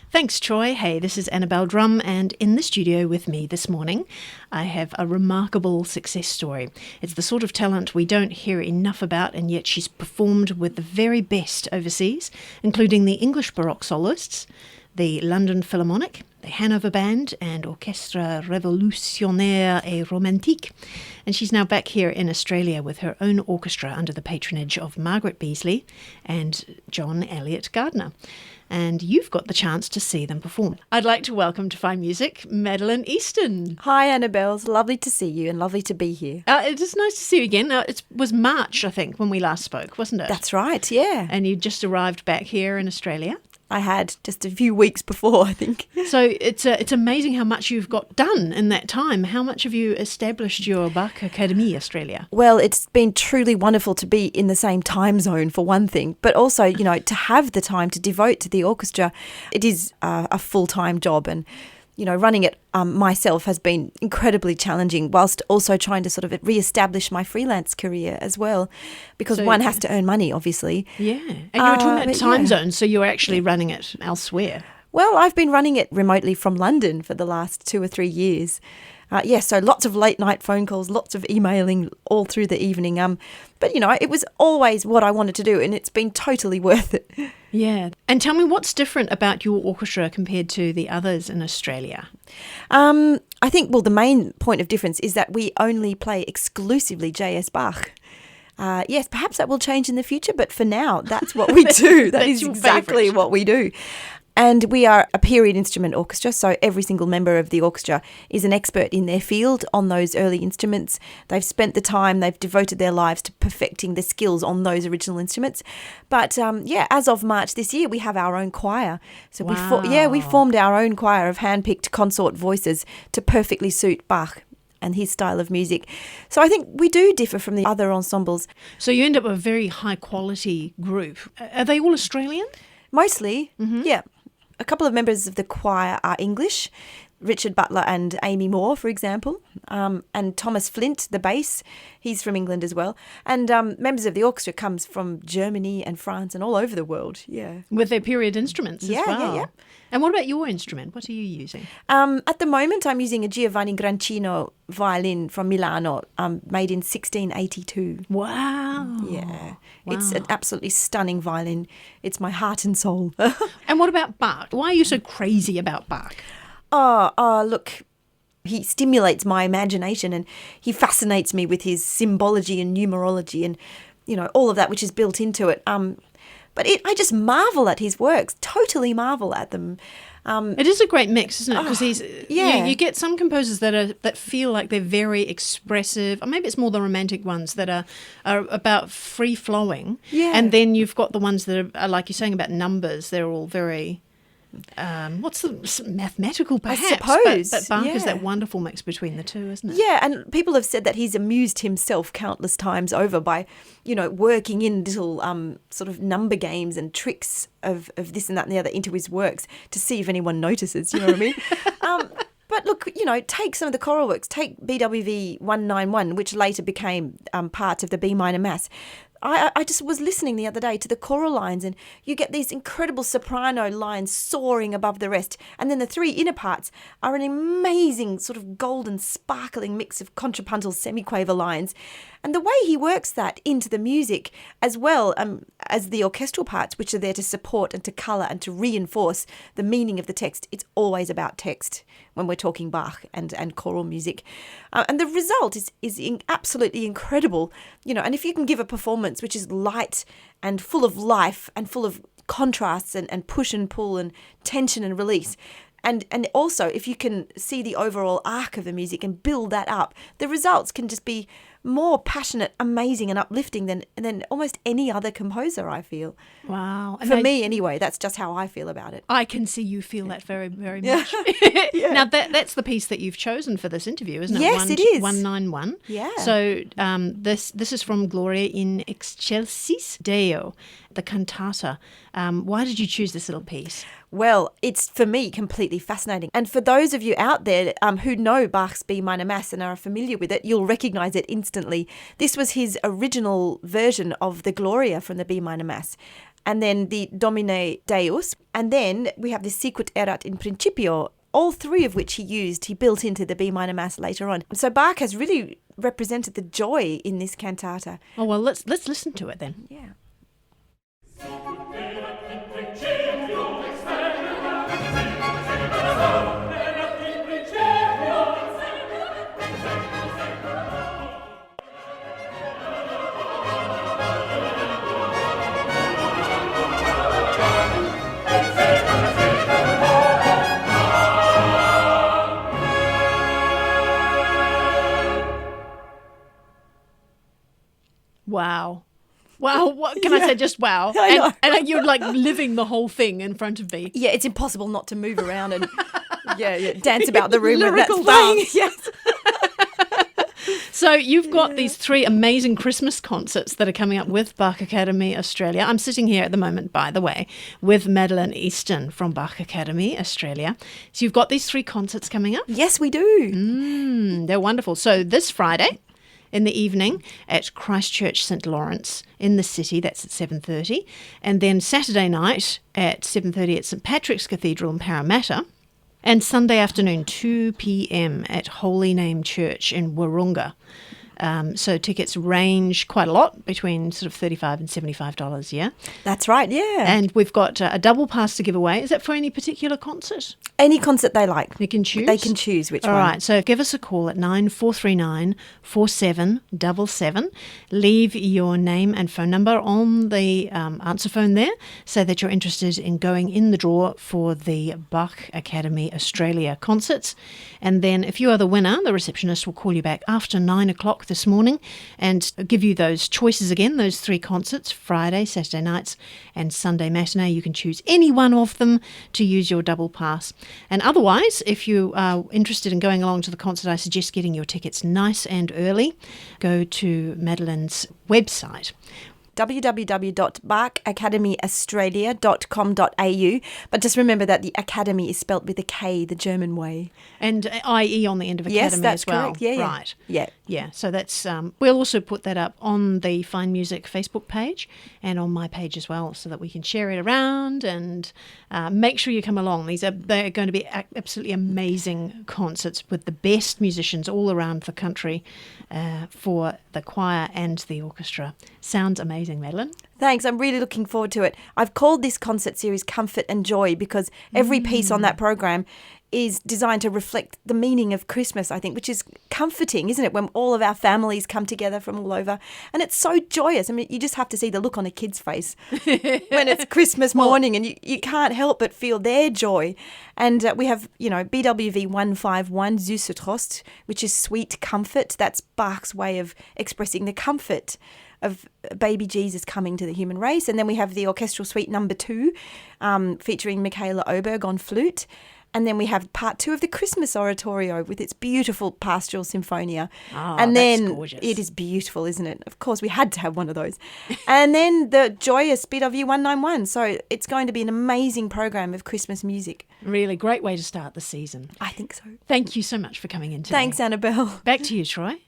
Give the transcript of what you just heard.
Thanks, Troy. Hey, this is Annabelle Drumm, and in the studio with me this morning, I have a remarkable success story. It's the sort of talent we don't hear enough about, and yet she's performed with the very best overseas, including the English Baroque soloists, the London Philharmonic, the Hanover Band, and Orchestre Révolutionnaire et Romantique. And she's now back here in Australia with her own orchestra under the patronage of Margaret Beasley and John Elliott Gardner. And you've got the chance to see them perform. I'd like to welcome to Fine Music, Madeleine Easton. Hi, Annabelle. It's lovely to see you and lovely to be here. It is nice to see you again. It was March, I think, when we last spoke, wasn't it? That's right, yeah. And you just arrived back here in Australia. I had just a few weeks before, I think. So it's amazing how much you've got done in that time. How much have you established your Bach Academy Australia? Well, it's been truly wonderful to be in the same time zone for one thing, but also, to have the time to devote to the orchestra. It is a full-time job, and running it myself has been incredibly challenging, whilst also trying to sort of re-establish my freelance career as well, because one has to earn money, obviously. Yeah, and you were talking about time zones, so you're actually running it elsewhere. Well, I've been running it remotely from London for the last 2 or 3 years. So lots of late night phone calls, lots of emailing all through the evening. But it was always what I wanted to do, and it's been totally worth it. Yeah. And tell me, what's different about your orchestra compared to the others in Australia? I think, the main point of difference is that we only play exclusively J.S. Bach. Yes, perhaps that will change in the future, but for now, that's what we do. That is exactly what we do. And we are a period instrument orchestra, so every single member of the orchestra is an expert in their field on those early instruments. They've spent the time, they've devoted their lives to perfecting the skills on those original instruments. But as of March this year, we have our own choir. So we formed our own choir of hand-picked consort voices to perfectly suit Bach and his style of music. So I think we do differ from the other ensembles. So you end up with a very high-quality group. Are they all Australian? Mostly, yeah. A couple of members of the choir are English, Richard Butler and Amy Moore, for example, and Thomas Flint, the bass, he's from England as well. And members of the orchestra comes from Germany and France and all over the world, yeah. With their period instruments as well. Yeah. And what about your instrument? What are you using? At the moment, I'm using a Giovanni Grancino violin from Milano, made in 1682. Wow. Yeah. Wow. It's an absolutely stunning violin. It's my heart and soul. And what about Bach? Why are you so crazy about Bach? Look, he stimulates my imagination and he fascinates me with his symbology and numerology and, all of that which is built into it. But I just marvel at his works, totally marvel at them. It is a great mix, isn't it? Because you get some composers that feel like they're very expressive, or maybe it's more the romantic ones that are about free flowing. Yeah. And then you've got the ones that are, like you're saying, about numbers. They're all very what's the mathematical, perhaps? I suppose. But Bach is that wonderful mix between the two, isn't it? Yeah, and people have said that he's amused himself countless times over by, working in little sort of number games and tricks of this and that and the other into his works to see if anyone notices, you know what I mean? But look, take some of the choral works. Take BWV 191, which later became part of the B minor mass. I just was listening the other day to the choral lines, and you get these incredible soprano lines soaring above the rest, and then the three inner parts are an amazing sort of golden sparkling mix of contrapuntal semiquaver lines. And the way he works that into the music, as well as the orchestral parts, which are there to support and to colour and to reinforce the meaning of the text. It's always about text when we're talking Bach and choral music. And the result is absolutely incredible. And if you can give a performance which is light and full of life and full of contrasts and push and pull and tension and release, and also if you can see the overall arc of the music and build that up, the results can just be more passionate, amazing and uplifting than almost any other composer, I feel. Wow. For me anyway, that's just how I feel about it. I can see you feel that very, very much. Yeah. Now, that's the piece that you've chosen for this interview, isn't it? Yes, it is. 191. Yeah. So this is from Gloria in Excelsis Deo, the cantata. Why did you choose this little piece? Well, it's, for me, completely fascinating. And for those of you out there who know Bach's B minor mass and are familiar with it, you'll recognise it instantly. This was his original version of the Gloria from the B minor mass. and then the Domine Deus, and then we have the Sicut erat in principio, all three of which he built into the B minor Mass later on. So Bach has really represented the joy in this cantata. Oh, well, let's listen to it then. Yeah. Wow. Wow, what can I say? Just wow. I know. And you're like living the whole thing in front of me. Yeah, it's impossible not to move around and dance about the room when that's Lyrical playing. dance. Yes. So you've got these 3 amazing Christmas concerts that are coming up with Bach Academy Australia. I'm sitting here at the moment, by the way, with Madeleine Easton from Bach Academy Australia. So you've got these 3 concerts coming up. Yes, we do. They're wonderful. So this Friday in the evening at Christchurch St Lawrence in the city, that's at 7:30. And then Saturday night at 7:30 at St Patrick's Cathedral in Parramatta. And Sunday afternoon, 2 p.m. at Holy Name Church in Wahroonga. So tickets range quite a lot, between sort of $35 and $75, yeah? That's right, yeah. And we've got a double pass to give away. Is that for any particular concert? Any concert they like. They can choose? They can choose which All one. All right, so give us a call at 9439-4777. Leave your name and phone number on the answer phone there, so that you're interested in going in the draw for the Bach Academy Australia concerts. And then if you are the winner, the receptionist will call you back after 9 o'clock this morning and give you those choices again, those 3 concerts, Friday, Saturday nights and Sunday matinee. You can choose any one of them to use your double pass. And otherwise, if you are interested in going along to the concert, I suggest getting your tickets nice and early. Go to Madeleine's website, www.bachacademyaustralia.com.au. But just remember that the academy is spelt with a K, the German way. and IE on the end of academy Yes, that's as well. correct. Yeah. Right. Yeah. Yeah, so that's we'll also put that up on the Fine Music Facebook page and on my page as well, so that we can share it around and make sure you come along. They're going to be absolutely amazing concerts with the best musicians all around the country for the choir and the orchestra. Sounds amazing, Madeleine. Thanks. I'm really looking forward to it. I've called this concert series Comfort and Joy because every piece on that program is designed to reflect the meaning of Christmas, I think, which is comforting, isn't it? When all of our families come together from all over. And it's so joyous. I mean, you just have to see the look on a kid's face when it's Christmas morning, and you can't help but feel their joy. And we have, BWV 151, Süße Trost, which is sweet comfort. That's Bach's way of expressing the comfort of baby Jesus coming to the human race. And then we have the Orchestral Suite No. 2, featuring Michaela Oberg on flute. And then we have part 2 of the Christmas Oratorio with its beautiful pastoral symphonia. Oh, and that's then gorgeous. It is beautiful, isn't it? Of course, we had to have one of those. And then the joyous BW 191. So it's going to be an amazing program of Christmas music. Really great way to start the season. I think so. Thank you so much for coming in today. Thanks, Annabelle. Back to you, Troy.